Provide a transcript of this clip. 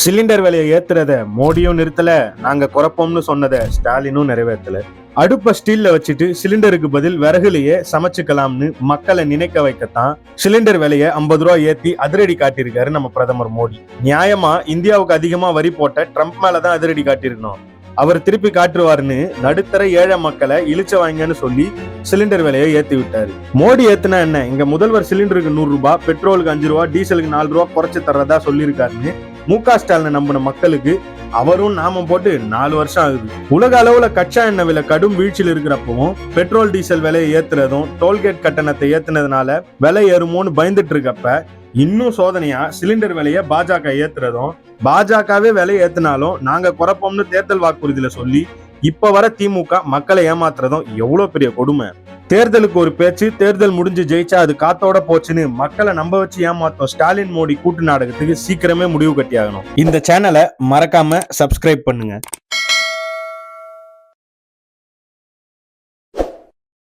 Cylinder விலையை ஏத்துறத மோடியும் நிறுத்தல, நாங்க குறைப்போம்னு சொன்னதை ஸ்டாலினும் நிறைவேற்றல. அடுப்ப ஸ்டீல்ல வச்சுட்டு சிலிண்டருக்கு பதில் விறகுலையே சமைச்சுக்கலாம்னு மக்களை நினைக்க வைக்கத்தான் சிலிண்டர் விலையை 50 ரூபாய் ஏத்தி அதிரடி காட்டியிருக்காரு நம்ம பிரதமர் மோடி. நியாயமா இந்தியாவுக்கு அதிகமா வரி போட்ட ட்ரம்ப் மேலதான் அதிரடி காட்டியிருக்கணும். அவர் திருப்பி காட்டுவாருன்னு நடுத்தர ஏழை மக்களை இழிச்ச வாங்கன்னு சொல்லி சிலிண்டர் விலையை ஏத்தி விட்டாரு. மோடி ஏத்துனா என்ன, இங்க முதல்வர் சிலிண்டருக்கு 100 ரூபாய், பெட்ரோலுக்கு 5 ரூபாய், டீசலுக்கு 4 ரூபாய் குறைச்சு தர்றதா சொல்லியிருக்காருன்னு மு.க. ஸ்டாலின் நம்பின மக்களுக்கு அவரும் நாமம் போட்டு 4 வருஷம் ஆகுது. உலக அளவுல கச்சா எண்ணெய் விலை கடும் வீழ்ச்சியில் இருக்கிறப்பவும் பெட்ரோல் டீசல் விலையை ஏத்துறதும் டோல்கேட் கட்டணத்தை ஏத்துனதுனால விலை ஏறுமோன்னு பயந்துட்டு இருக்கப்ப இன்னும் சோதனையா சிலிண்டர் விலையை பாஜக ஏத்துறதும், பாஜகவே விலை ஏத்துனாலும் நாங்க குறைப்போம்னு தேர்தல் வாக்குறுதியில சொல்லி இப்ப வர திமுக மக்களை ஏமாத்துறதும் எவ்வளவு பெரிய கொடுமை. தேர்தலுக்கு ஒரு பேச்சு, தேர்தல் முடிஞ்சு ஜெயிச்சா அது காத்தோட போச்சுன்னு மக்களை நம்ப வச்சு ஏமாத்தோம் ஸ்டாலின் மோடி கூட்டு நாடகத்துக்கு சீக்கிரமே முடிவு கட்டியாகணும். இந்த சேனலை மறக்காம சப்ஸ்கிரைப் பண்ணுங்க.